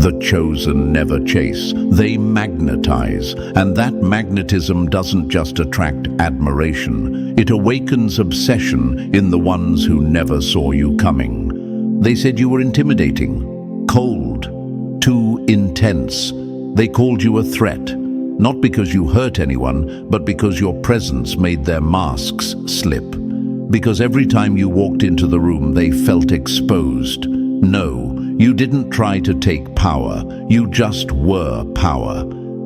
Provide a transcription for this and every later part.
The chosen never chase, they magnetize, and that magnetism doesn't just attract admiration, it awakens obsession in the ones who never saw you coming. They said you were intimidating, cold, too intense. They called you a threat, not because you hurt anyone, but because your presence made their masks slip. Because every time you walked into the room, they felt exposed. No, you didn't try to take power, you just were power.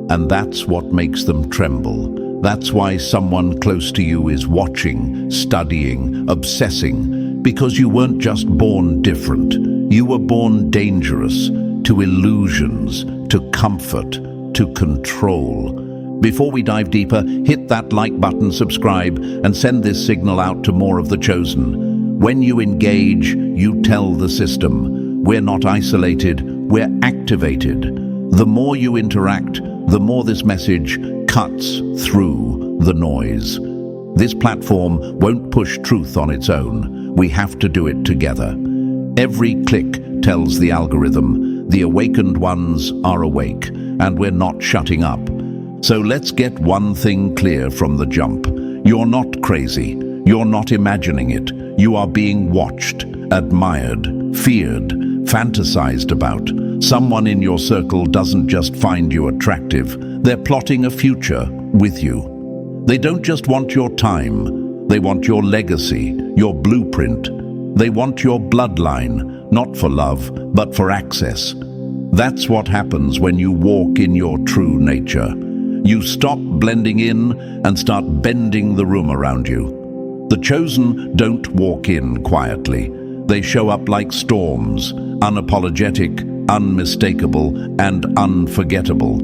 And that's what makes them tremble. That's why someone close to you is watching, studying, obsessing, because you weren't just born different. You were born dangerous, to illusions, to comfort, to control. Before we dive deeper, hit that like button, subscribe, and send this signal out to more of the chosen. When you engage, you tell the system, we're not isolated, we're activated. The more you interact, the more this message cuts through the noise. This platform won't push truth on its own. We have to do it together. Every click tells the algorithm, the awakened ones are awake, and we're not shutting up. So let's get one thing clear from the jump. You're not crazy. You're not imagining it. You are being watched, admired, feared, fantasized about. Someone in your circle doesn't just find you attractive. They're plotting a future with you. They don't just want your time. They want your legacy, your blueprint. They want your bloodline, not for love, but for access. That's what happens when you walk in your true nature. You stop blending in and start bending the room around you. The chosen don't walk in quietly. They show up like storms, unapologetic, unmistakable, and unforgettable.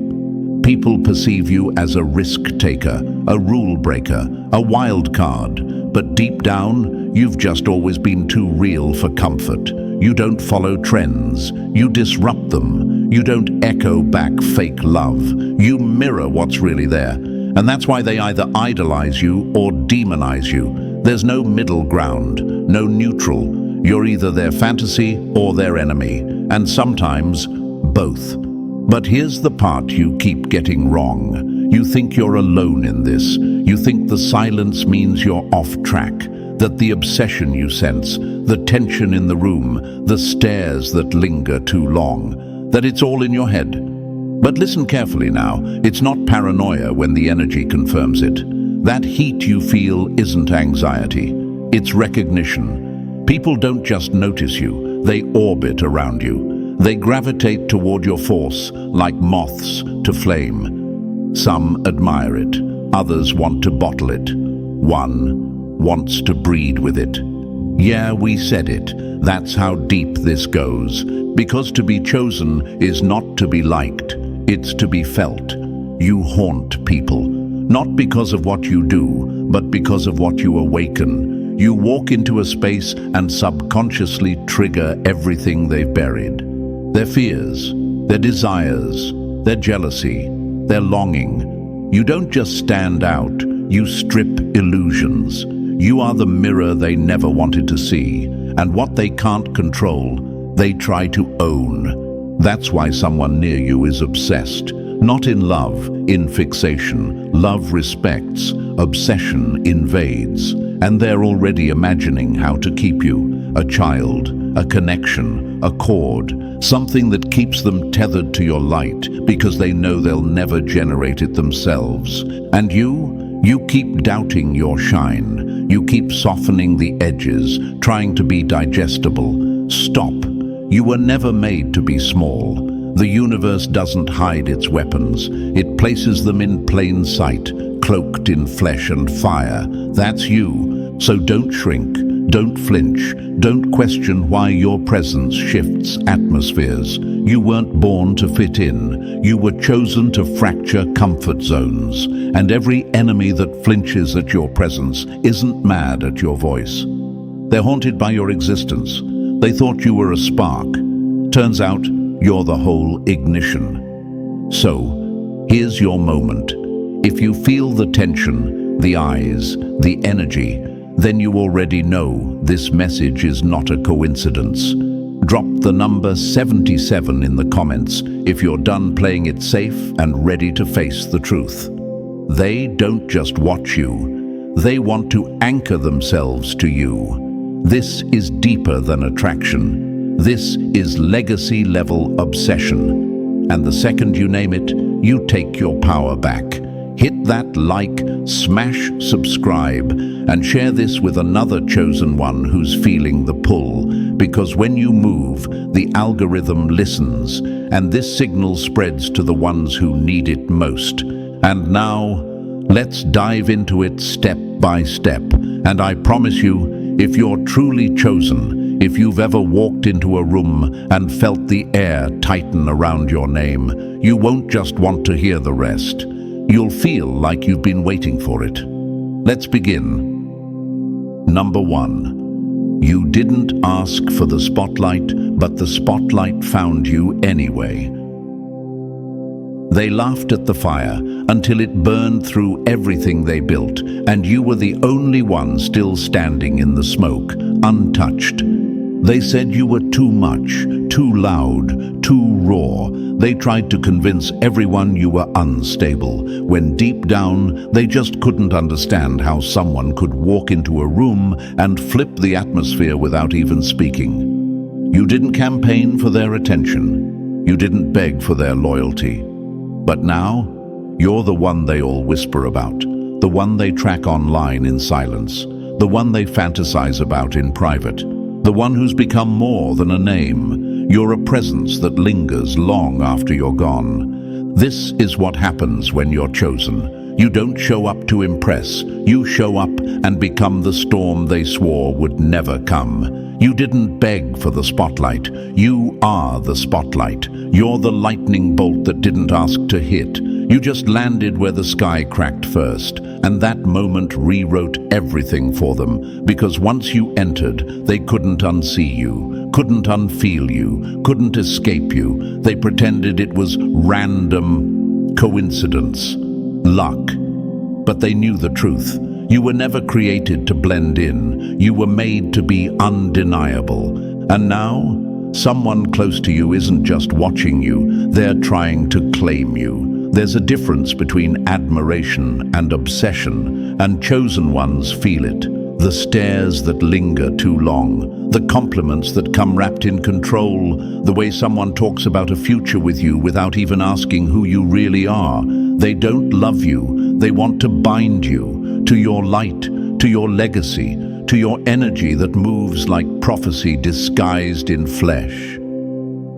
People perceive you as a risk-taker, a rule-breaker, a wild card. But deep down, you've just always been too real for comfort. You don't follow trends. You disrupt them. You don't echo back fake love. You mirror what's really there. And that's why they either idolize you or demonize you. There's no middle ground, no neutral. You're either their fantasy or their enemy, and sometimes both. But here's the part you keep getting wrong. You think you're alone in this. You think the silence means you're off track, that the obsession you sense, the tension in the room, the stares that linger too long, that it's all in your head. But listen carefully now. It's not paranoia when the energy confirms it. That heat you feel isn't anxiety. It's recognition. People don't just notice you, they orbit around you. They gravitate toward your force like moths to flame. Some admire it, others want to bottle it. One wants to breed with it. Yeah, we said it. That's how deep this goes. Because to be chosen is not to be liked, it's to be felt. You haunt people, not because of what you do, but because of what you awaken. You walk into a space and subconsciously trigger everything they've buried. Their fears, their desires, their jealousy, their longing. You don't just stand out, you strip illusions. You are the mirror they never wanted to see, and what they can't control, they try to own. That's why someone near you is obsessed. Not in love, in fixation. Love respects, obsession invades. And they're already imagining how to keep you. A child, a connection, a cord. Something that keeps them tethered to your light because they know they'll never generate it themselves. And you keep doubting your shine. You keep softening the edges, trying to be digestible. Stop. You were never made to be small. The universe doesn't hide its weapons. It places them in plain sight, cloaked in flesh and fire. That's you. So don't shrink, don't flinch, don't question why your presence shifts atmospheres. You weren't born to fit in. You were chosen to fracture comfort zones. And every enemy that flinches at your presence isn't mad at your voice. They're haunted by your existence. They thought you were a spark. Turns out, you're the whole ignition. So, here's your moment. If you feel the tension, the eyes, the energy, then you already know this message is not a coincidence. Drop the number 77 in the comments if you're done playing it safe and ready to face the truth. They don't just watch you, they want to anchor themselves to you. This is deeper than attraction. This is legacy-level obsession. And the second you name it, you take your power back. Hit that like, smash subscribe, and share this with another chosen one who's feeling the pull. Because when you move, the algorithm listens, and this signal spreads to the ones who need it most. And now, let's dive into it step by step. And I promise you, if you're truly chosen, if you've ever walked into a room and felt the air tighten around your name, you won't just want to hear the rest. You'll feel like you've been waiting for it. Let's begin. Number 1. You didn't ask for the spotlight, but the spotlight found you anyway. They laughed at the fire until it burned through everything they built, and you were the only one still standing in the smoke, untouched. They said you were too much, too loud, too raw. They tried to convince everyone you were unstable, when deep down they just couldn't understand how someone could walk into a room and flip the atmosphere without even speaking. You didn't campaign for their attention. You didn't beg for their loyalty. But now, you're the one they all whisper about, the one they track online in silence, the one they fantasize about in private. The one who's become more than a name. You're a presence that lingers long after you're gone. This is what happens when you're chosen. You don't show up to impress. You show up and become the storm they swore would never come. You didn't beg for the spotlight. You are the spotlight. You're the lightning bolt that didn't ask to hit. You just landed where the sky cracked first, and that moment rewrote everything for them, because once you entered, they couldn't unsee you, couldn't unfeel you, couldn't escape you. They pretended it was random coincidence, luck. But they knew the truth. You were never created to blend in. You were made to be undeniable. And now, someone close to you isn't just watching you, they're trying to claim you. There's a difference between admiration and obsession, and chosen ones feel it. The stares that linger too long, the compliments that come wrapped in control, the way someone talks about a future with you without even asking who you really are. They don't love you, they want to bind you to your light, to your legacy, to your energy that moves like prophecy disguised in flesh.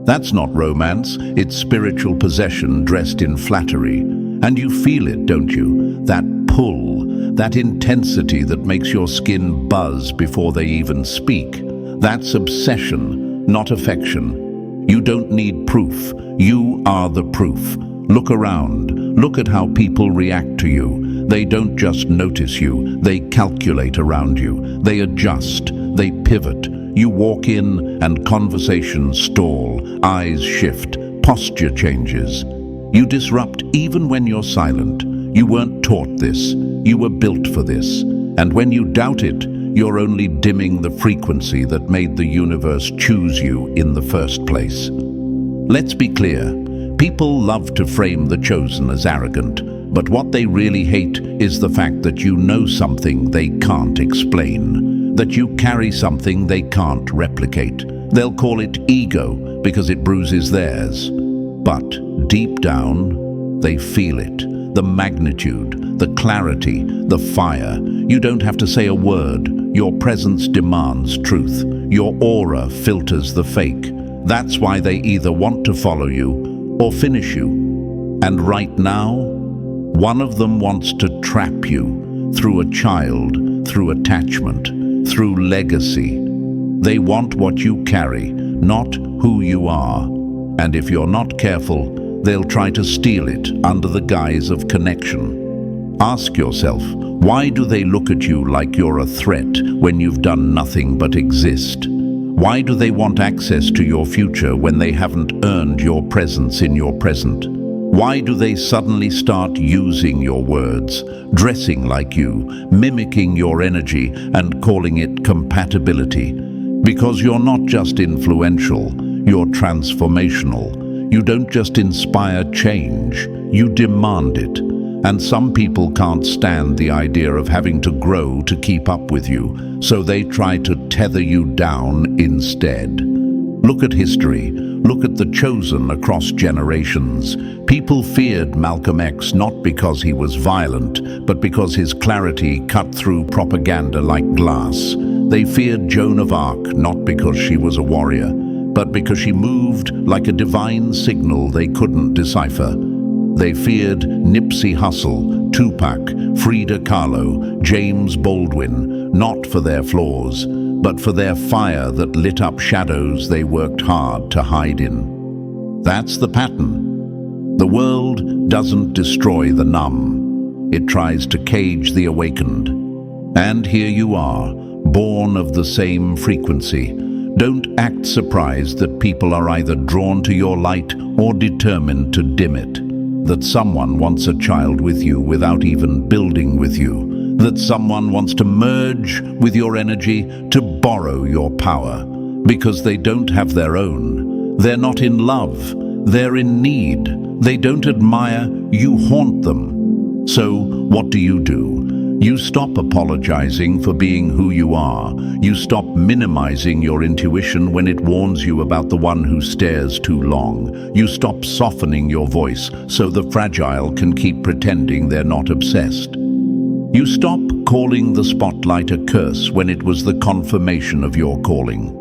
That's not romance, it's spiritual possession dressed in flattery. And you feel it, don't you? That pull, that intensity that makes your skin buzz before they even speak. That's obsession, not affection. You don't need proof. You are the proof. Look around. Look at how people react to you. They don't just notice you, they calculate around you. They adjust, they pivot. You walk in and conversations stall, eyes shift, posture changes. You disrupt even when you're silent. You weren't taught this. You were built for this. And when you doubt it, you're only dimming the frequency that made the universe choose you in the first place. Let's be clear. People love to frame the chosen as arrogant, but what they really hate is the fact that you know something they can't explain, that you carry something they can't replicate. They'll call it ego because it bruises theirs. But deep down, they feel it. The magnitude, the clarity, the fire. You don't have to say a word. Your presence demands truth. Your aura filters the fake. That's why they either want to follow you or finish you. And right now, one of them wants to trap you through a child, through attachment, through legacy. They want what you carry, not who you are. And if you're not careful, they'll try to steal it under the guise of connection. Ask yourself, why do they look at you like you're a threat when you've done nothing but exist? Why do they want access to your future when they haven't earned your presence in your present? Why do they suddenly start using your words, dressing like you, mimicking your energy and calling it compatibility? Because you're not just influential, you're transformational. You don't just inspire change, you demand it. And some people can't stand the idea of having to grow to keep up with you, so they try to tether you down instead. Look at history. Look at the chosen across generations. People feared Malcolm X not because he was violent, but because his clarity cut through propaganda like glass. They feared Joan of Arc not because she was a warrior, but because she moved like a divine signal they couldn't decipher. They feared Nipsey Hussle, Tupac, Frida Kahlo, James Baldwin, not for their flaws, but for their fire that lit up shadows they worked hard to hide in. That's the pattern. The world doesn't destroy the numb. It tries to cage the awakened. And here you are, born of the same frequency. Don't act surprised that people are either drawn to your light or determined to dim it. That someone wants a child with you without even building with you. That someone wants to merge with your energy to borrow your power. Because they don't have their own. They're not in love. They're in need. They don't admire, you haunt them. So what do? You stop apologizing for being who you are. You stop minimizing your intuition when it warns you about the one who stares too long. You stop softening your voice so the fragile can keep pretending they're not obsessed. You stop calling the spotlight a curse when it was the confirmation of your calling.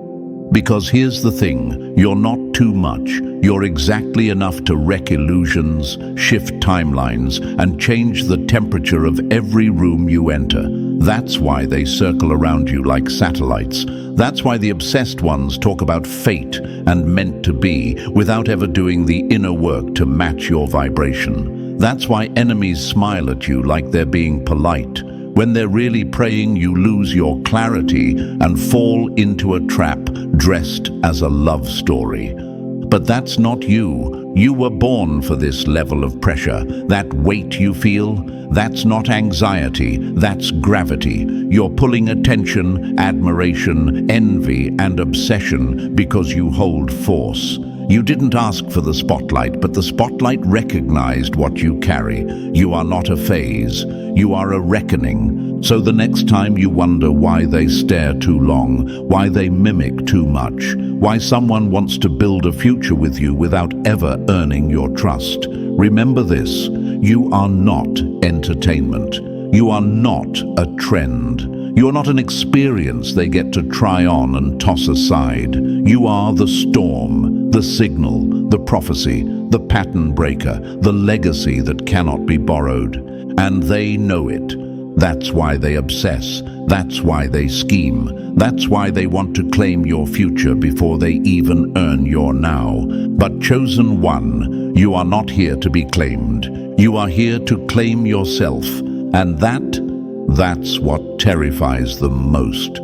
Because here's the thing, you're not too much. You're exactly enough to wreck illusions, shift timelines, and change the temperature of every room you enter. That's why they circle around you like satellites. That's why the obsessed ones talk about fate and meant to be without ever doing the inner work to match your vibration. That's why enemies smile at you like they're being polite. When they're really praying, you lose your clarity and fall into a trap dressed as a love story. But that's not you. You were born for this level of pressure. That weight you feel, that's not anxiety, that's gravity. You're pulling attention, admiration, envy, and obsession because you hold force. You didn't ask for the spotlight, but the spotlight recognized what you carry. You are not a phase. You are a reckoning. So the next time you wonder why they stare too long, why they mimic too much, why someone wants to build a future with you without ever earning your trust, remember this: you are not entertainment. You are not a trend. You are not an experience they get to try on and toss aside. You are the storm, the signal, the prophecy, the pattern breaker, the legacy that cannot be borrowed. And they know it. That's why they obsess. That's why they scheme. That's why they want to claim your future before they even earn your now. But chosen one, you are not here to be claimed. You are here to claim yourself. And that's what terrifies them most.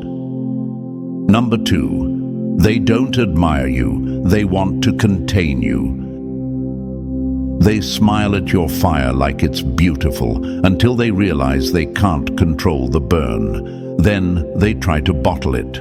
Number 2, they don't admire you. They want to contain you. They smile at your fire like it's beautiful until they realize they can't control the burn. Then they try to bottle it.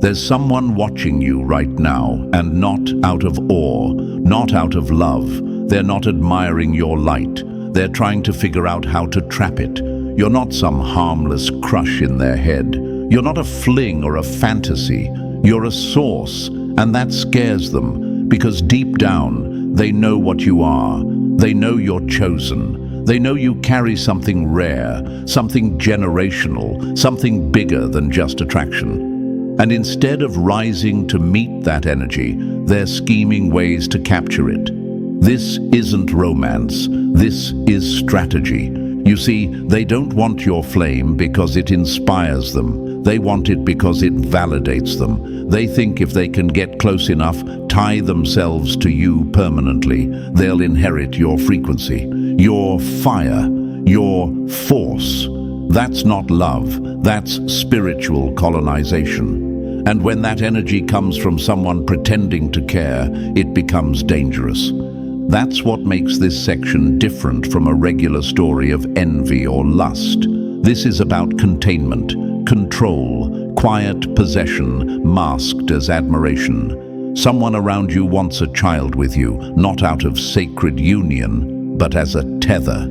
There's someone watching you right now, and not out of awe, not out of love. They're not admiring your light. They're trying to figure out how to trap it. You're not some harmless crush in their head. You're not a fling or a fantasy. You're a source, and that scares them, because deep down, they know what you are. They know you're chosen. They know you carry something rare, something generational, something bigger than just attraction. And instead of rising to meet that energy, they're scheming ways to capture it. This isn't romance. This is strategy. You see, they don't want your flame because it inspires them. They want it because it validates them. They think if they can get close enough, tie themselves to you permanently, they'll inherit your frequency, your fire, your force. That's not love. That's spiritual colonization. And when that energy comes from someone pretending to care, it becomes dangerous. That's what makes this section different from a regular story of envy or lust. This is about containment, control, quiet possession masked as admiration. Someone around you wants a child with you, not out of sacred union, but as a tether.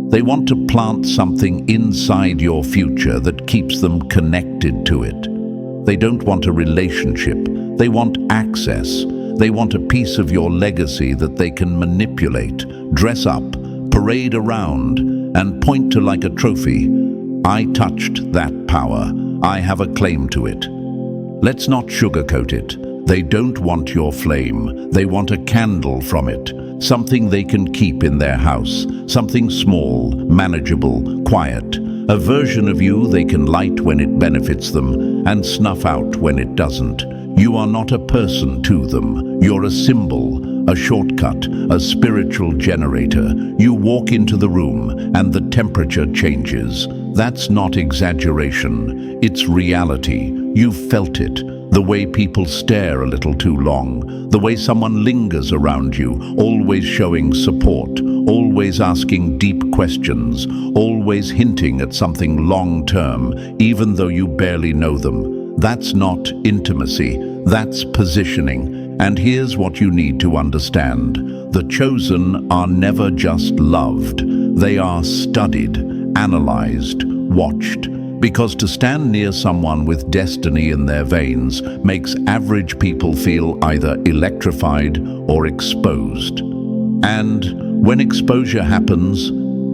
They want to plant something inside your future that keeps them connected to it. They don't want a relationship, they want access. They want a piece of your legacy that they can manipulate, dress up, parade around, and point to like a trophy. I touched that power. I have a claim to it. Let's not sugarcoat it. They don't want your flame. They want a candle from it, something they can keep in their house, something small, manageable, quiet, a version of you they can light when it benefits them and snuff out when it doesn't. You are not a person to them. You're a symbol, a shortcut, a spiritual generator. You walk into the room and the temperature changes. That's not exaggeration. It's reality. You've felt it. The way people stare a little too long, the way someone lingers around you, always showing support, always asking deep questions, always hinting at something long-term, even though you barely know them. That's not intimacy, that's positioning. And here's what you need to understand. The chosen are never just loved. They are studied, analyzed, watched. Because to stand near someone with destiny in their veins makes average people feel either electrified or exposed. And when exposure happens,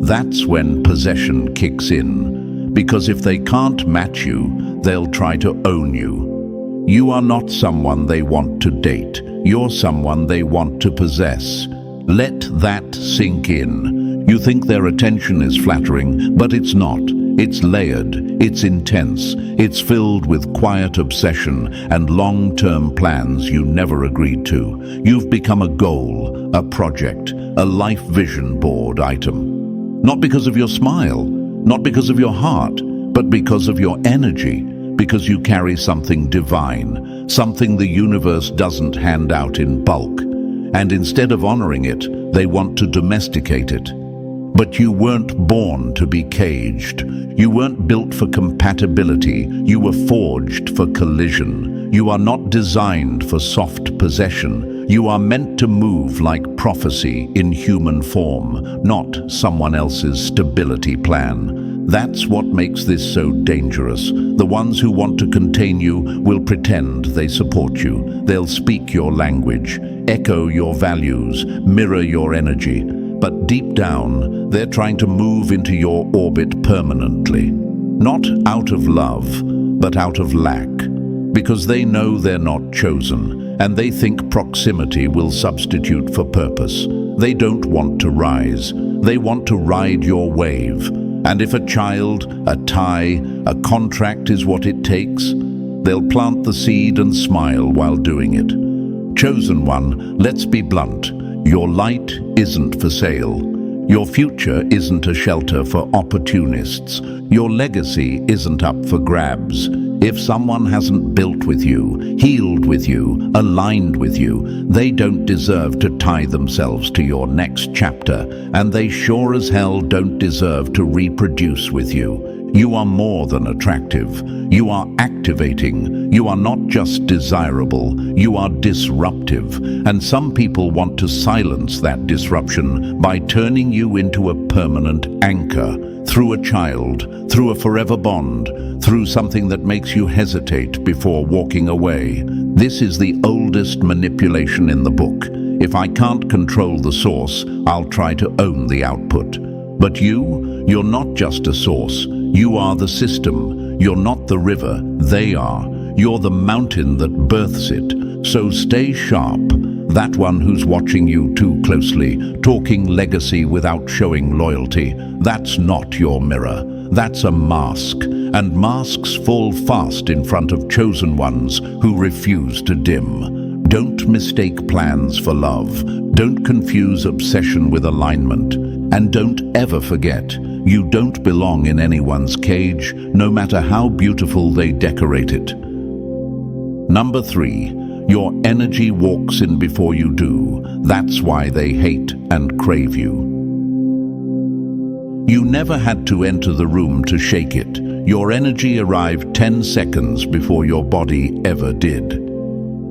that's when possession kicks in. Because if they can't match you, they'll try to own you. You are not someone they want to date. You're someone they want to possess. Let that sink in. You think their attention is flattering, but it's not. It's layered, it's intense, it's filled with quiet obsession and long-term plans you never agreed to. You've become a goal, a project, a life vision board item. Not because of your smile, not because of your heart, but because of your energy, because you carry something divine, something the universe doesn't hand out in bulk. And instead of honoring it, they want to domesticate it. But you weren't born to be caged. You weren't built for compatibility. You were forged for collision. You are not designed for soft possession. You are meant to move like prophecy in human form, not someone else's stability plan. That's what makes this so dangerous. The ones who want to contain you will pretend they support you. They'll speak your language, echo your values, mirror your energy. But deep down, they're trying to move into your orbit permanently. Not out of love, but out of lack. Because they know they're not chosen, and they think proximity will substitute for purpose. They don't want to rise. They want to ride your wave. And if a child, a tie, a contract is what it takes, they'll plant the seed and smile while doing it. Chosen one, let's be blunt. Your light isn't for sale. Your future isn't a shelter for opportunists. Your legacy isn't up for grabs. If someone hasn't built with you, healed with you, aligned with you, they don't deserve to tie themselves to your next chapter, and they sure as hell don't deserve to reproduce with you. You are more than attractive. You are activating. You are not just desirable. You are disruptive. And some people want to silence that disruption by turning you into a permanent anchor, through a child, through a forever bond, through something that makes you hesitate before walking away. This is the oldest manipulation in the book. If I can't control the source, I'll try to own the output. But you're not just a source. You are the system. You're not the river. They are. You're the mountain that births it. So stay sharp. That one who's watching you too closely, talking legacy without showing loyalty, that's not your mirror. That's a mask. And masks fall fast in front of chosen ones who refuse to dim. Don't mistake plans for love. Don't confuse obsession with alignment. And don't ever forget, you don't belong in anyone's cage, no matter how beautiful they decorate it. Number 3, your energy walks in before you do. That's why they hate and crave you. You never had to enter the room to shake it. Your energy arrived 10 seconds before your body ever did.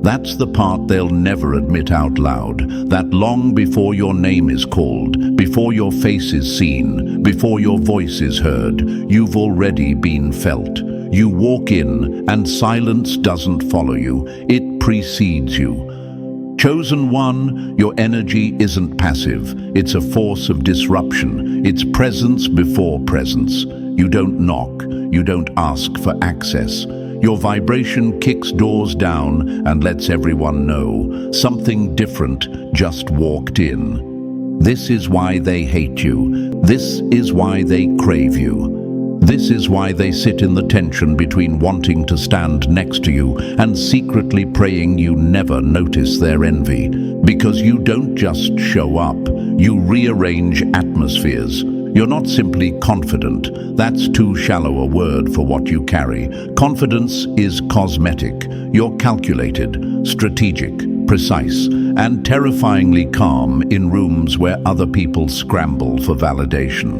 That's the part they'll never admit out loud, that long before your name is called, before your face is seen, before your voice is heard, you've already been felt. You walk in, and silence doesn't follow you, it precedes you. Chosen one, your energy isn't passive, it's a force of disruption, it's presence before presence. You don't knock, you don't ask for access. Your vibration kicks doors down and lets everyone know something different just walked in. This is why they hate you. This is why they crave you. This is why they sit in the tension between wanting to stand next to you and secretly praying you never notice their envy. Because you don't just show up, you rearrange atmospheres. You're not simply confident. That's too shallow a word for what you carry. Confidence is cosmetic. You're calculated, strategic, precise, and terrifyingly calm in rooms where other people scramble for validation.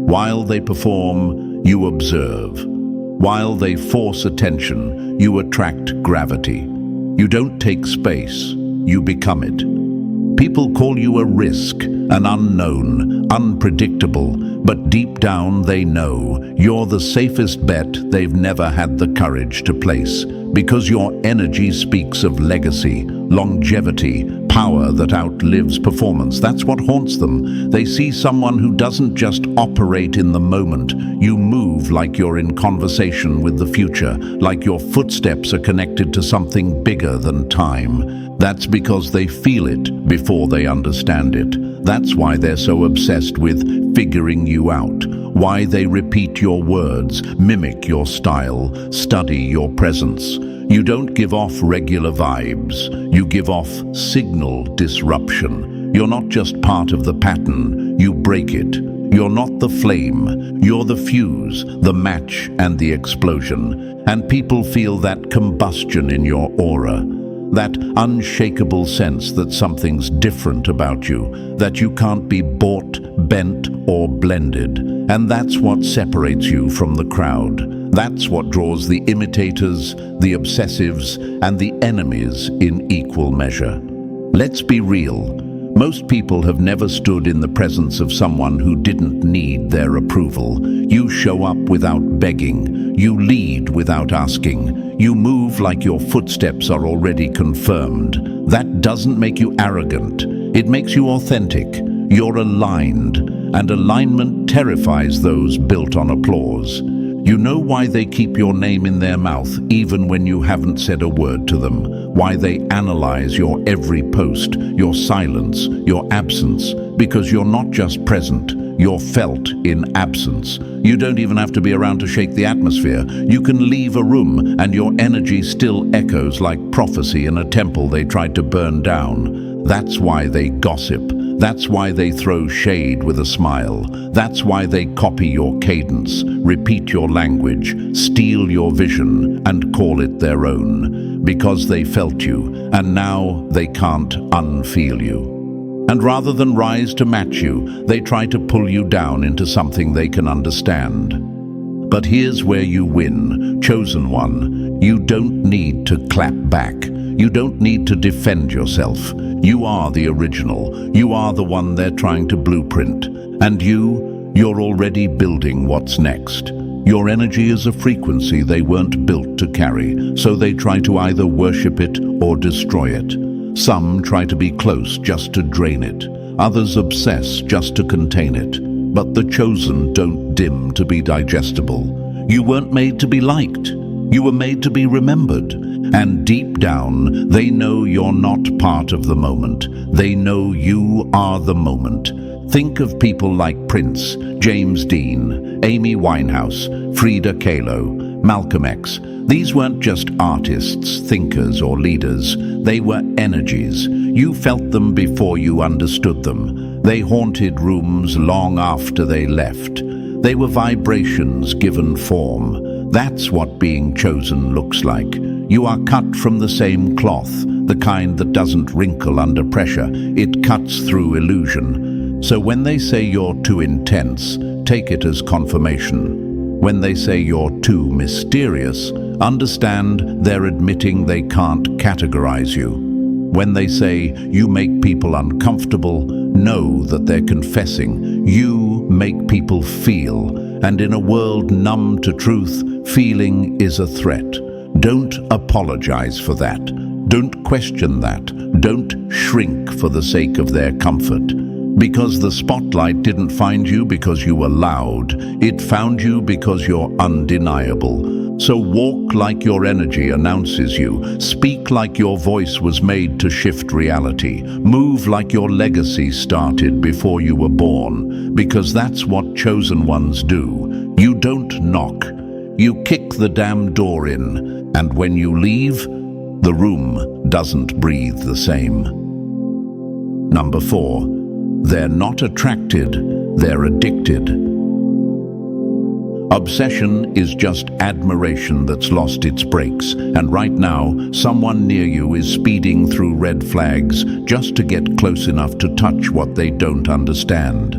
While they perform, you observe. While they force attention, you attract gravity. You don't take space, you become it. People call you a risk, an unknown, unpredictable, but deep down they know you're the safest bet they've never had the courage to place, because your energy speaks of legacy, longevity, power that outlives performance. That's what haunts them. They see someone who doesn't just operate in the moment. You move like you're in conversation with the future, like your footsteps are connected to something bigger than time. That's because they feel it before they understand it. That's why they're so obsessed with figuring you out, why they repeat your words, mimic your style, study your presence. You don't give off regular vibes, you give off signal disruption. You're not just part of the pattern, you break it. You're not the flame, you're the fuse, the match and the explosion. And people feel that combustion in your aura. That unshakable sense that something's different about you, that you can't be bought, bent, or blended. And that's what separates you from the crowd. That's what draws the imitators, the obsessives, and the enemies in equal measure. Let's be real. Most people have never stood in the presence of someone who didn't need their approval. You show up without begging. You lead without asking. You move like your footsteps are already confirmed. That doesn't make you arrogant. It makes you authentic. You're aligned, and alignment terrifies those built on applause. You know why they keep your name in their mouth even when you haven't said a word to them, why they analyze your every post, your silence, your absence, because you're not just present, you're felt in absence. You don't even have to be around to shake the atmosphere. You can leave a room and your energy still echoes like prophecy in a temple they tried to burn down. That's why they gossip. That's why they throw shade with a smile. That's why they copy your cadence, repeat your language, steal your vision, and call it their own. Because they felt you, and now they can't unfeel you. And rather than rise to match you, they try to pull you down into something they can understand. But here's where you win, chosen one. You don't need to clap back. You don't need to defend yourself. You are the original. You are the one they're trying to blueprint. And you're already building what's next. Your energy is a frequency they weren't built to carry, so they try to either worship it or destroy it. Some try to be close just to drain it. Others obsess just to contain it. But the chosen don't dim to be digestible. You weren't made to be liked. You were made to be remembered. And deep down, they know you're not part of the moment. They know you are the moment. Think of people like Prince, James Dean, Amy Winehouse, Frida Kahlo, Malcolm X. These weren't just artists, thinkers, or leaders. They were energies. You felt them before you understood them. They haunted rooms long after they left. They were vibrations given form. That's what being chosen looks like. You are cut from the same cloth, the kind that doesn't wrinkle under pressure. It cuts through illusion. So when they say you're too intense, take it as confirmation. When they say you're too mysterious, understand they're admitting they can't categorize you. When they say you make people uncomfortable, know that they're confessing you make people feel, and in a world numb to truth, feeling is a threat. Don't apologize for that. Don't question that. Don't shrink for the sake of their comfort. Because the spotlight didn't find you because you were loud. It found you because you're undeniable. So walk like your energy announces you. Speak like your voice was made to shift reality. Move like your legacy started before you were born. Because that's what chosen ones do. You don't knock. You kick the damn door in. And when you leave, the room doesn't breathe the same. Number 4. They're not attracted, they're addicted. Obsession is just admiration that's lost its brakes, and right now, someone near you is speeding through red flags just to get close enough to touch what they don't understand.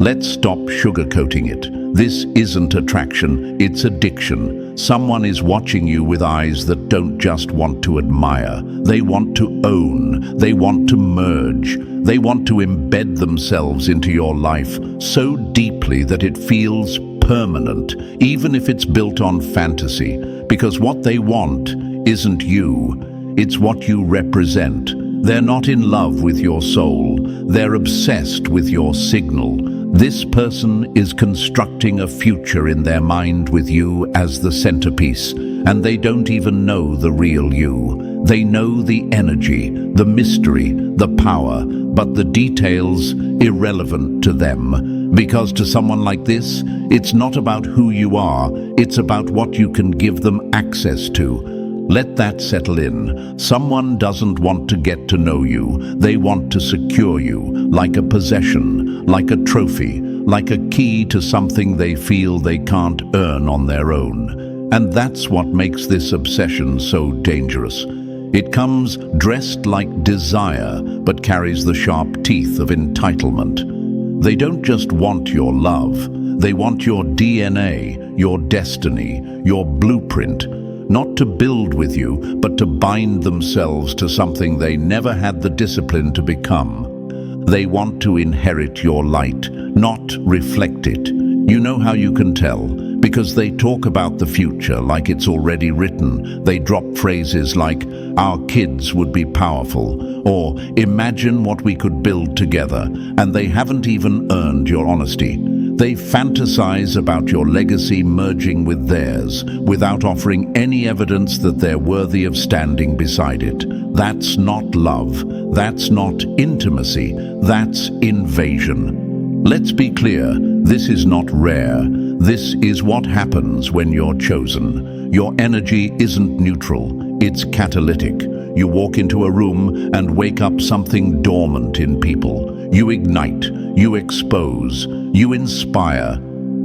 Let's stop sugarcoating it. This isn't attraction, it's addiction. Someone is watching you with eyes that don't just want to admire. They want to own, they want to merge. They want to embed themselves into your life so deeply that it feels permanent, even if it's built on fantasy. Because what they want isn't you, it's what you represent. They're not in love with your soul, they're obsessed with your signal. This person is constructing a future in their mind with you as the centerpiece, and they don't even know the real you. They know the energy, the mystery, the power, but the details irrelevant to them. Because to someone like this, it's not about who you are, it's about what you can give them access to. Let that settle in. Someone doesn't want to get to know you. They want to secure you, like a possession, like a trophy, like a key to something they feel they can't earn on their own. And that's what makes this obsession so dangerous. It comes dressed like desire, but carries the sharp teeth of entitlement. They don't just want your love. They want your DNA, your destiny, your blueprint. Not to build with you, but to bind themselves to something they never had the discipline to become. They want to inherit your light, not reflect it. You know how you can tell? Because they talk about the future like it's already written. They drop phrases like, "Our kids would be powerful," or "Imagine what we could build together," and they haven't even earned your honesty. They fantasize about your legacy merging with theirs, without offering any evidence that they're worthy of standing beside it. That's not love. That's not intimacy. That's invasion. Let's be clear, this is not rare. This is what happens when you're chosen. Your energy isn't neutral, it's catalytic. You walk into a room and wake up something dormant in people. You ignite, you expose, you inspire.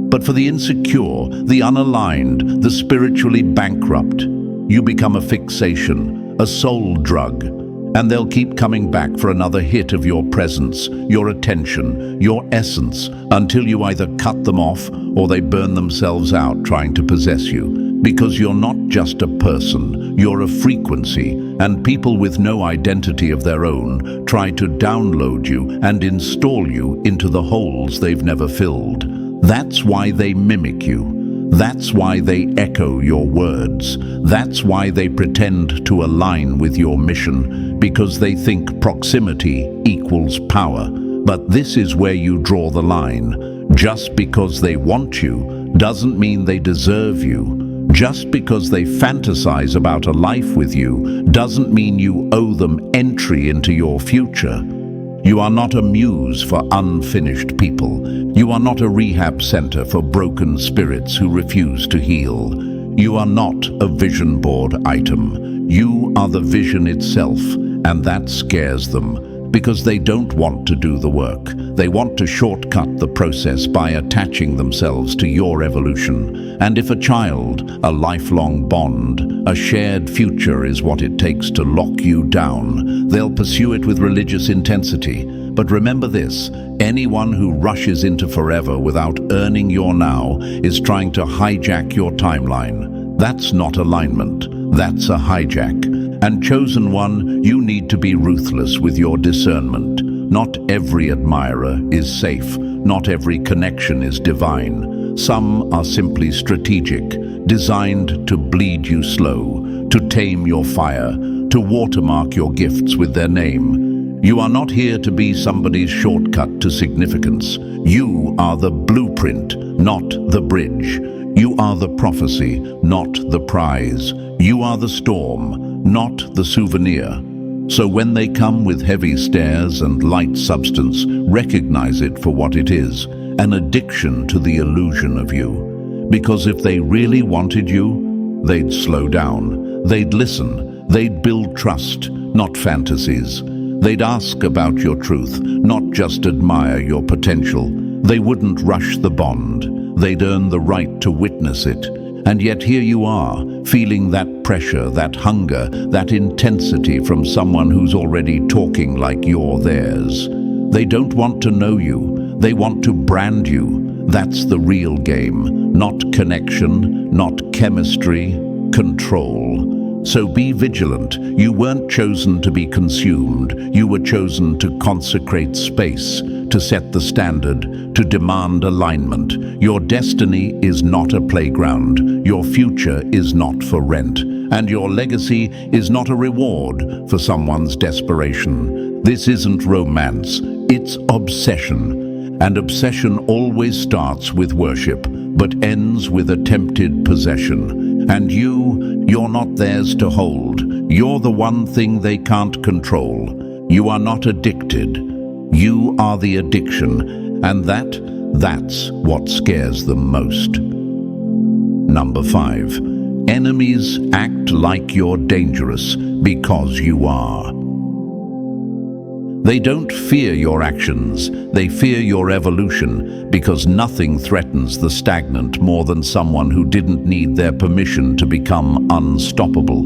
But for the insecure, the unaligned, the spiritually bankrupt, you become a fixation, a soul drug. And they'll keep coming back for another hit of your presence, your attention, your essence, until you either cut them off or they burn themselves out trying to possess you. Because you're not just a person, you're a frequency, and people with no identity of their own try to download you and install you into the holes they've never filled. That's why they mimic you. That's why they echo your words. That's why they pretend to align with your mission, because they think proximity equals power. But this is where you draw the line. Just because they want you doesn't mean they deserve you. Just because they fantasize about a life with you doesn't mean you owe them entry into your future. You are not a muse for unfinished people. You are not a rehab center for broken spirits who refuse to heal. You are not a vision board item. You are the vision itself, and that scares them. Because they don't want to do the work. They want to shortcut the process by attaching themselves to your evolution. And if a child, a lifelong bond, a shared future is what it takes to lock you down, they'll pursue it with religious intensity. But remember this, anyone who rushes into forever without earning your now is trying to hijack your timeline. That's not alignment, that's a hijack. And chosen one, you need to be ruthless with your discernment. Not every admirer is safe, not every connection is divine. Some are simply strategic, designed to bleed you slow, to tame your fire, to watermark your gifts with their name. You are not here to be somebody's shortcut to significance. You are the blueprint, not the bridge. You are the prophecy, not the prize. You are the storm, not the souvenir. So when they come with heavy stares and light substance, recognize it for what it is, an addiction to the illusion of you. Because if they really wanted you, they'd slow down, they'd listen, they'd build trust, not fantasies. They'd ask about your truth, not just admire your potential. They wouldn't rush the bond. They'd earn the right to witness it. And yet here you are, feeling that pressure, that hunger, that intensity from someone who's already talking like you're theirs. They don't want to know you. They want to brand you. That's the real game. Not connection, not chemistry, control. So be vigilant. You weren't chosen to be consumed. You were chosen to consecrate space, to set the standard, to demand alignment. Your destiny is not a playground. Your future is not for rent. And your legacy is not a reward for someone's desperation. This isn't romance. It's obsession. And obsession always starts with worship, but ends with attempted possession. And you're not theirs to hold. You're the one thing they can't control. You are not addicted. You are the addiction. And that's what scares them most. Number 5. Enemies act like you're dangerous because you are. They don't fear your actions, they fear your evolution, because nothing threatens the stagnant more than someone who didn't need their permission to become unstoppable.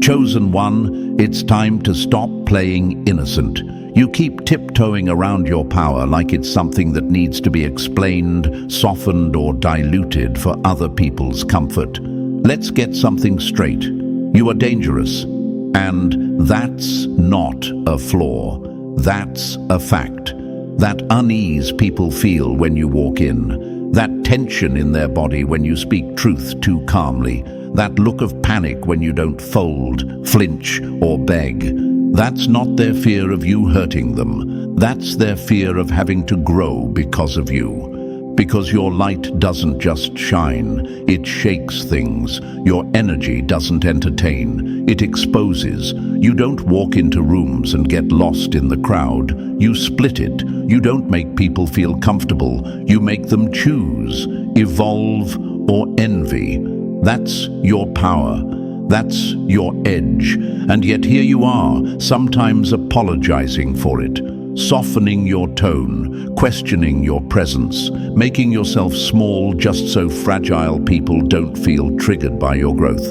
Chosen one, it's time to stop playing innocent. You keep tiptoeing around your power like it's something that needs to be explained, softened, or diluted for other people's comfort. Let's get something straight. You are dangerous, and that's not a flaw. That's a fact. That unease people feel when you walk in, that tension in their body when you speak truth too calmly, that look of panic when you don't fold, flinch, or beg. That's not their fear of you hurting them. That's their fear of having to grow because of you. Because your light doesn't just shine, it shakes things. Your energy doesn't entertain, it exposes. You don't walk into rooms and get lost in the crowd. You split it. You don't make people feel comfortable. You make them choose, evolve, or envy. That's your power. That's your edge. And yet here you are, sometimes apologizing for it. Softening your tone, questioning your presence, making yourself small just so fragile people don't feel triggered by your growth.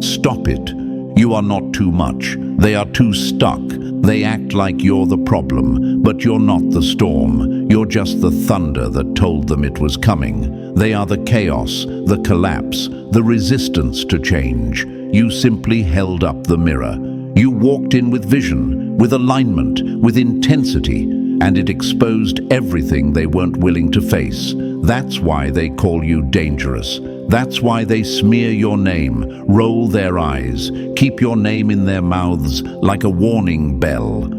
Stop it. You are not too much. They are too stuck. They act like you're the problem, but you're not the storm. You're just the thunder that told them it was coming. They are the chaos, the collapse, the resistance to change. You simply held up the mirror. You walked in with vision, with alignment, with intensity, and it exposed everything they weren't willing to face. That's why they call you dangerous. That's why they smear your name, roll their eyes, keep your name in their mouths like a warning bell.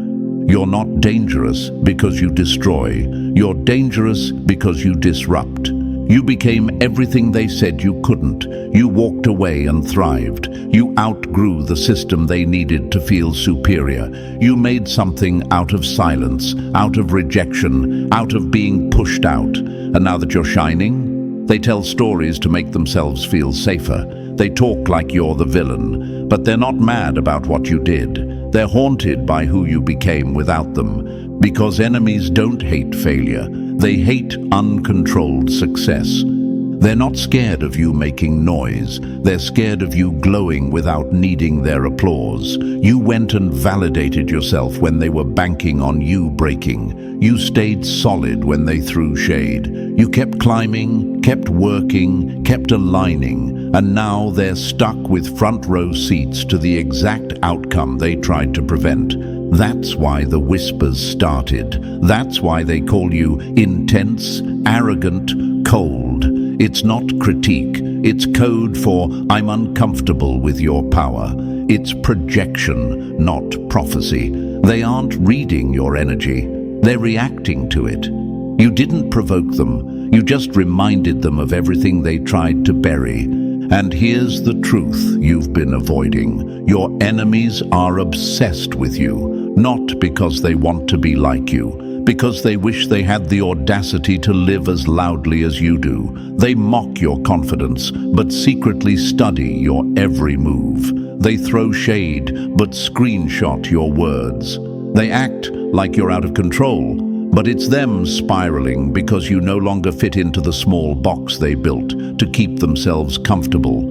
You're not dangerous because you destroy. You're dangerous because you disrupt. You became everything they said you couldn't. You walked away and thrived. You outgrew the system they needed to feel superior. You made something out of silence, out of rejection, out of being pushed out. And now that you're shining, they tell stories to make themselves feel safer. They talk like you're the villain, but they're not mad about what you did. They're haunted by who you became without them. Because enemies don't hate failure. They hate uncontrolled success. They're not scared of you making noise. They're scared of you glowing without needing their applause. You went and validated yourself when they were banking on you breaking. You stayed solid when they threw shade. You kept climbing, kept working, kept aligning, and now they're stuck with front row seats to the exact outcome they tried to prevent. That's why the whispers started. That's why they call you intense, arrogant, cold. It's not critique. It's code for "I'm uncomfortable with your power." It's projection, not prophecy. They aren't reading your energy. They're reacting to it. You didn't provoke them. You just reminded them of everything they tried to bury. And here's the truth you've been avoiding. Your enemies are obsessed with you, not because they want to be like you, because they wish they had the audacity to live as loudly as you do. They mock your confidence, but secretly study your every move. They throw shade, but screenshot your words. They act like you're out of control, but it's them spiraling because you no longer fit into the small box they built to keep themselves comfortable.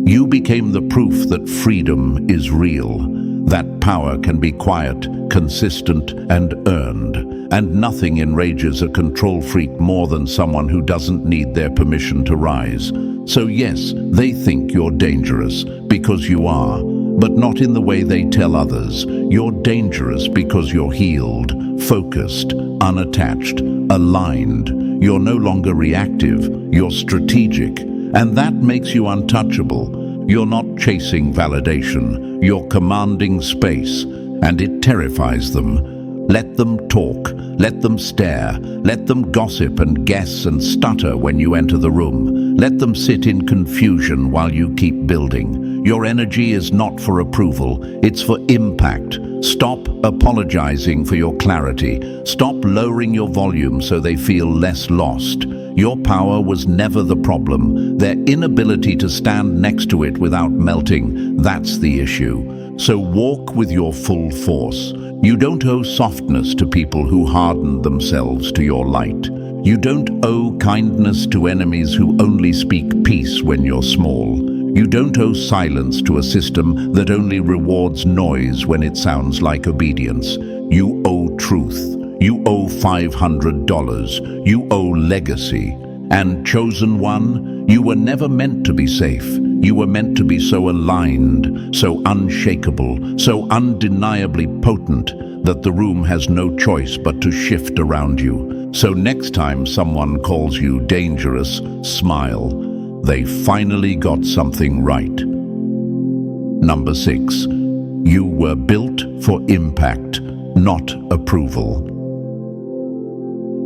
You became the proof that freedom is real, that power can be quiet, consistent, and earned. And nothing enrages a control freak more than someone who doesn't need their permission to rise. So yes, they think you're dangerous, because you are, but not in the way they tell others. You're dangerous because you're healed, focused, unattached, aligned. You're no longer reactive, you're strategic, and that makes you untouchable. You're not chasing validation, you're commanding space, and it terrifies them. Let them talk, let them stare, let them gossip and guess and stutter when you enter the room. Let them sit in confusion while you keep building. Your energy is not for approval, it's for impact. Stop apologizing for your clarity. Stop lowering your volume so they feel less lost. Your power was never the problem. Their inability to stand next to it without melting, that's the issue. So walk with your full force. You don't owe softness to people who hardened themselves to your light. You don't owe kindness to enemies who only speak peace when you're small. You don't owe silence to a system that only rewards noise when it sounds like obedience. You owe truth. You owe $500. You owe legacy. And chosen one, you were never meant to be safe. You were meant to be so aligned, so unshakable, so undeniably potent that the room has no choice but to shift around you. So next time someone calls you dangerous, smile. They finally got something right. Number 6. You were built for impact, not approval.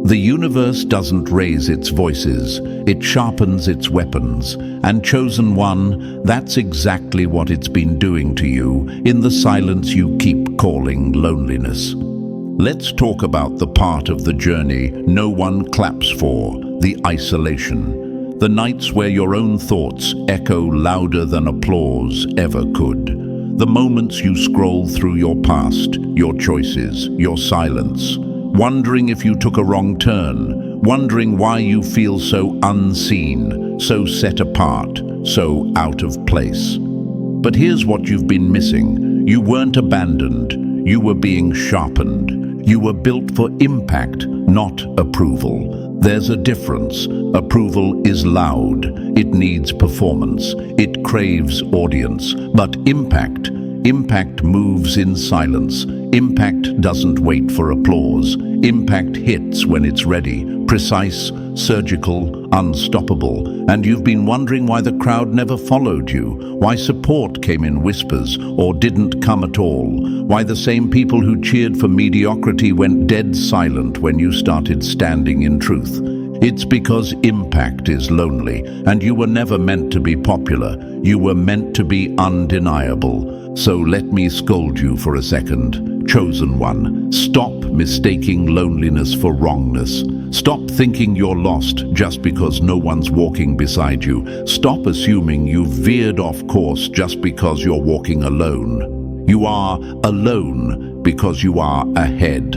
The universe doesn't raise its voices, it sharpens its weapons. And chosen one, that's exactly what it's been doing to you in the silence you keep calling loneliness. Let's talk about the part of the journey no one claps for, the isolation. The nights where your own thoughts echo louder than applause ever could. The moments you scroll through your past, your choices, your silence, wondering if you took a wrong turn, wondering why you feel so unseen, so set apart, so out of place. But here's what you've been missing. You weren't abandoned. You were being sharpened. You were built for impact, not approval. There's a difference. Approval is loud. It needs performance. It craves audience. But impact moves in silence. Impact doesn't wait for applause. Impact hits when it's ready, precise, surgical, unstoppable. And you've been wondering why the crowd never followed you, why support came in whispers or didn't come at all, why the same people who cheered for mediocrity went dead silent when you started standing in truth. It's because impact is lonely, and you were never meant to be popular. You were meant to be undeniable. So let me scold you for a second. Chosen one, stop mistaking loneliness for wrongness. Stop thinking you're lost just because no one's walking beside you. Stop assuming you've veered off course just because you're walking alone. You are alone because you are ahead.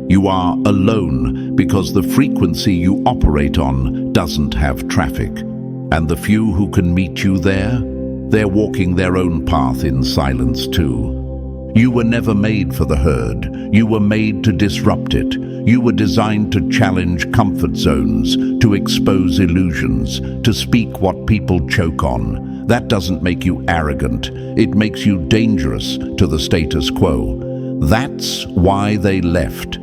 You are alone because the frequency you operate on doesn't have traffic. And the few who can meet you there, they're walking their own path in silence too. You were never made for the herd. You were made to disrupt it. You were designed to challenge comfort zones, to expose illusions, to speak what people choke on. That doesn't make you arrogant. It makes you dangerous to the status quo. That's why they left.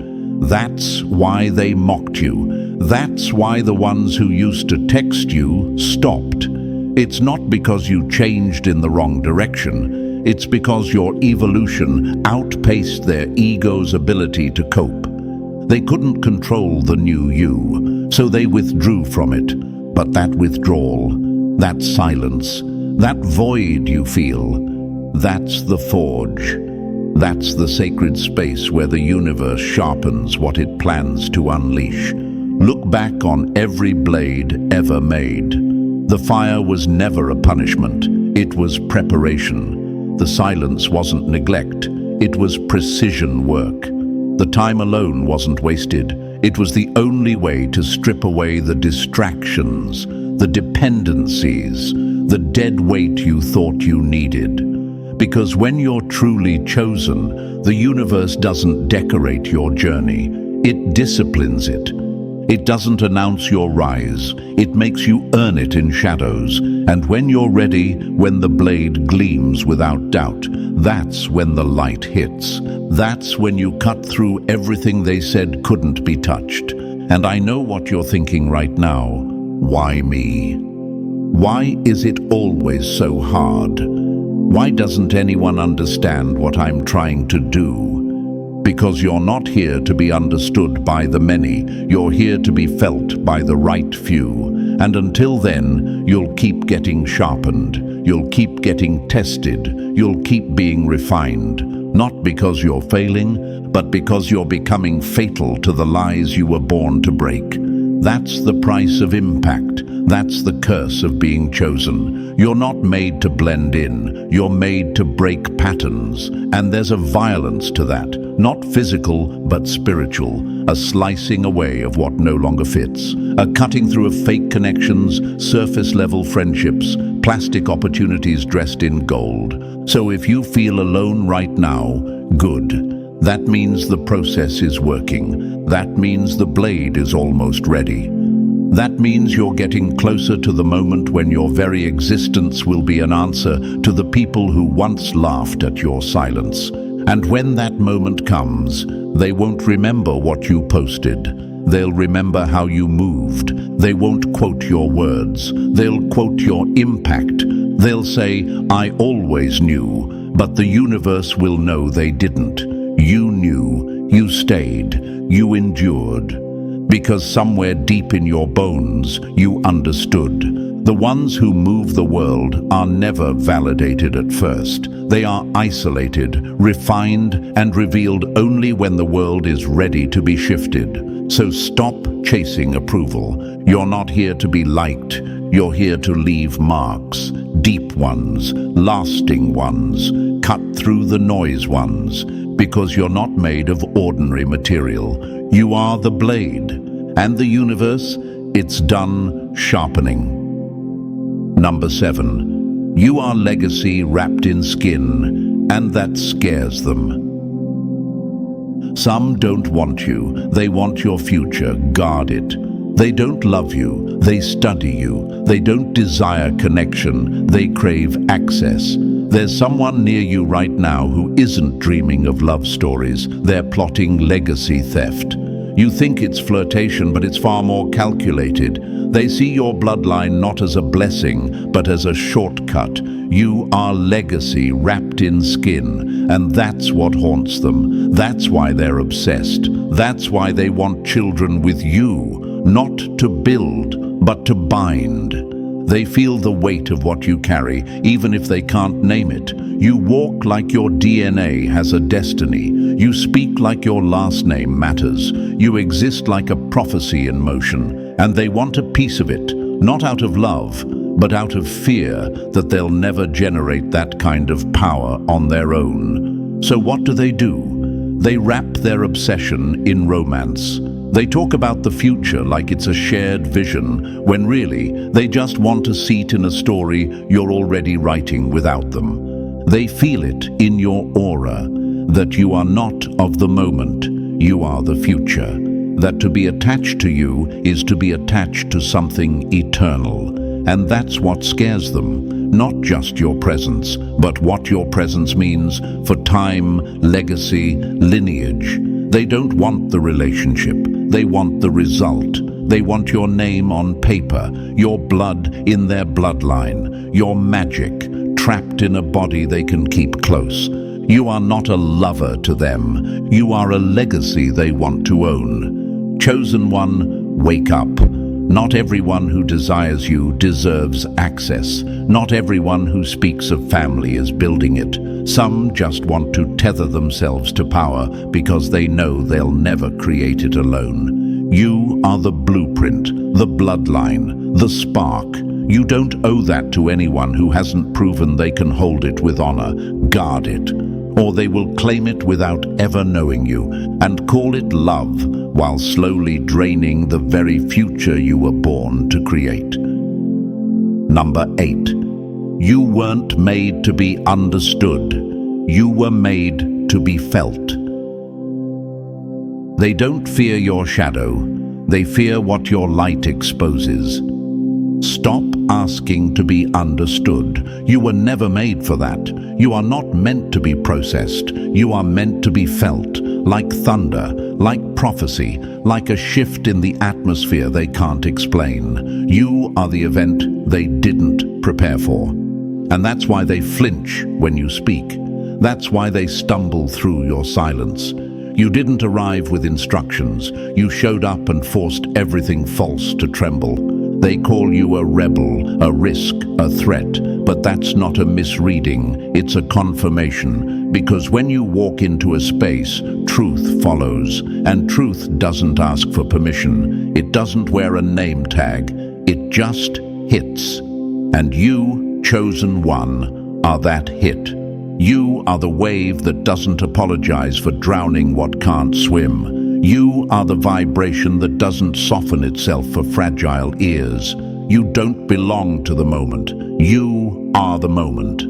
That's why they mocked you. That's why the ones who used to text you stopped. It's not because you changed in the wrong direction. It's because your evolution outpaced their ego's ability to cope. They couldn't control the new you, so they withdrew from it. But that withdrawal, that silence, that void you feel, that's the forge. That's the sacred space where the universe sharpens what it plans to unleash. Look back on every blade ever made. The fire was never a punishment, it was preparation. The silence wasn't neglect, it was precision work. The time alone wasn't wasted, it was the only way to strip away the distractions, the dependencies, the dead weight you thought you needed. Because when you're truly chosen, the universe doesn't decorate your journey, it disciplines it. It doesn't announce your rise, it makes you earn it in shadows. And when you're ready, when the blade gleams without doubt, that's when the light hits. That's when you cut through everything they said couldn't be touched. And I know what you're thinking right now. Why me? Why is it always so hard? Why doesn't anyone understand what I'm trying to do? Because you're not here to be understood by the many, you're here to be felt by the right few. And until then, you'll keep getting sharpened, you'll keep getting tested, you'll keep being refined. Not because you're failing, but because you're becoming fatal to the lies you were born to break. That's the price of impact. That's the curse of being chosen. You're not made to blend in. You're made to break patterns. And there's a violence to that. Not physical, but spiritual. A slicing away of what no longer fits. A cutting through of fake connections, surface-level friendships, plastic opportunities dressed in gold. So if you feel alone right now, good. That means the process is working. That means the blade is almost ready. That means you're getting closer to the moment when your very existence will be an answer to the people who once laughed at your silence. And when that moment comes, they won't remember what you posted. They'll remember how you moved. They won't quote your words. They'll quote your impact. They'll say, "I always knew," but the universe will know they didn't. You knew, you stayed, you endured. Because somewhere deep in your bones, you understood. The ones who move the world are never validated at first. They are isolated, refined, and revealed only when the world is ready to be shifted. So stop chasing approval. You're not here to be liked. You're here to leave marks. Deep ones, lasting ones, cut through the noise ones. Because you're not made of ordinary material. You are the blade. And the universe, it's done sharpening. Number 7. You are legacy wrapped in skin, and that scares them. Some don't want you. They want your future. Guard it. They don't love you. They study you. They don't desire connection. They crave access. There's someone near you right now who isn't dreaming of love stories. They're plotting legacy theft. You think it's flirtation, but it's far more calculated. They see your bloodline not as a blessing, but as a shortcut. You are legacy wrapped in skin, and that's what haunts them. That's why they're obsessed. That's why they want children with you, not to build, but to bind. They feel the weight of what you carry, even if they can't name it. You walk like your DNA has a destiny. You speak like your last name matters. You exist like a prophecy in motion. And they want a piece of it, not out of love, but out of fear that they'll never generate that kind of power on their own. So what do? They wrap their obsession in romance. They talk about the future like it's a shared vision, when really, they just want a seat in a story you're already writing without them. They feel it in your aura, that you are not of the moment, you are the future. That to be attached to you is to be attached to something eternal. And that's what scares them, not just your presence, but what your presence means for time, legacy, lineage. They don't want the relationship, they want the result. They want your name on paper, your blood in their bloodline, your magic trapped in a body they can keep close. You are not a lover to them, you are a legacy they want to own. Chosen one, wake up. Not everyone who desires you deserves access. Not everyone who speaks of family is building it. Some just want to tether themselves to power because they know they'll never create it alone. You are the blueprint, the bloodline, the spark. You don't owe that to anyone who hasn't proven they can hold it with honor. Guard it, or they will claim it without ever knowing you and call it love while slowly draining the very future you were born to create. Number 8. You weren't made to be understood. You were made to be felt. They don't fear your shadow. They fear what your light exposes. Stop asking to be understood. You were never made for that. You are not meant to be processed. You are meant to be felt, like thunder, like prophecy, like a shift in the atmosphere they can't explain. You are the event they didn't prepare for. And that's why they flinch when you speak. That's why they stumble through your silence. You didn't arrive with instructions. You showed up and forced everything false to tremble. They call you a rebel, a risk, a threat, but that's not a misreading, it's a confirmation. Because when you walk into a space, truth follows, and truth doesn't ask for permission. It doesn't wear a name tag, it just hits. And you, chosen one, are that hit. You are the wave that doesn't apologize for drowning what can't swim. You are the vibration that doesn't soften itself for fragile ears. You don't belong to the moment. You are the moment.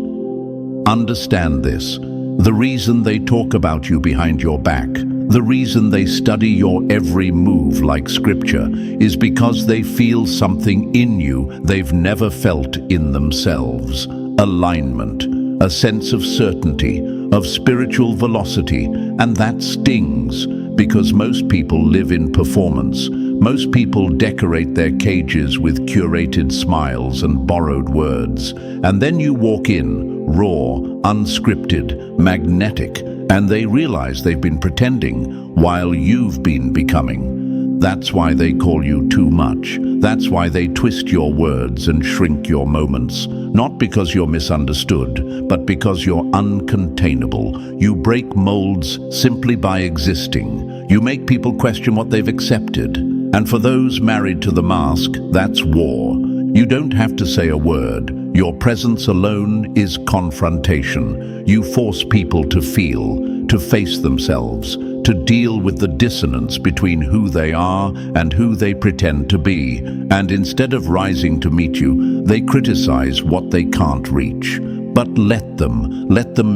Understand this. The reason they talk about you behind your back, the reason they study your every move like scripture, is because they feel something in you they've never felt in themselves. Alignment, a sense of certainty, of spiritual velocity, and that stings. Because most people live in performance. Most people decorate their cages with curated smiles and borrowed words. And then you walk in, raw, unscripted, magnetic, and they realize they've been pretending while you've been becoming. That's why they call you too much. That's why they twist your words and shrink your moments. Not because you're misunderstood, but because you're uncontainable. You break molds simply by existing. You make people question what they've accepted. And for those married to the mask, that's war. You don't have to say a word. Your presence alone is confrontation. You force people to feel, to face themselves, to deal with the dissonance between who they are and who they pretend to be. And instead of rising to meet you, they criticize what they can't reach. But let them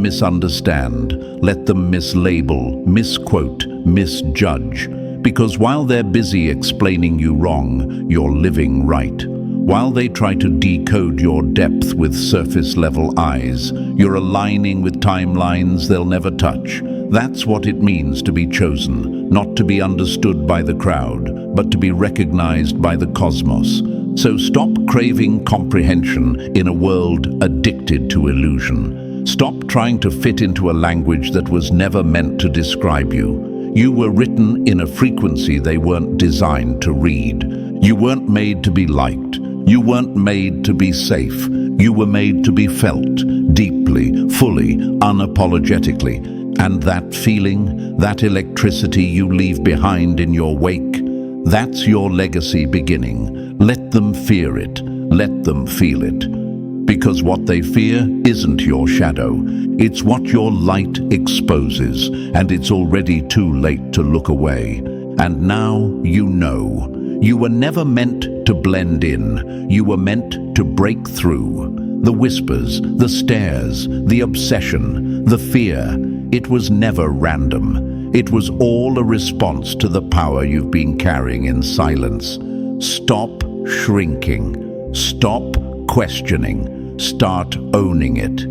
misunderstand, let them mislabel, misquote, misjudge. Because while they're busy explaining you wrong, you're living right. While they try to decode your depth with surface-level eyes, you're aligning with timelines they'll never touch. That's what it means to be chosen, not to be understood by the crowd, but to be recognized by the cosmos. So stop craving comprehension in a world addicted to illusion. Stop trying to fit into a language that was never meant to describe you. You were written in a frequency they weren't designed to read. You weren't made to be liked. You weren't made to be safe. You were made to be felt, deeply, fully, unapologetically. And that feeling, that electricity you leave behind in your wake, that's your legacy beginning. Let them fear it. Let them feel it. Because what they fear isn't your shadow. It's what your light exposes, and it's already too late to look away. And now you know. You were never meant to blend in. You were meant to break through. The whispers, the stares, the obsession, the fear, it was never random. It was all a response to the power you've been carrying in silence. Stop shrinking. Stop questioning. Start owning it.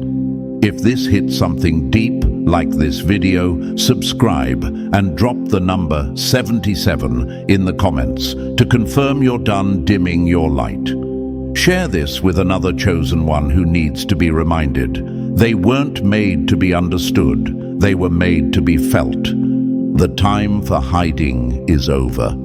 If this hit something deep, like this video, subscribe and drop the number 77 in the comments to confirm you're done dimming your light. Share this with another chosen one who needs to be reminded. They weren't made to be understood, they were made to be felt. The time for hiding is over.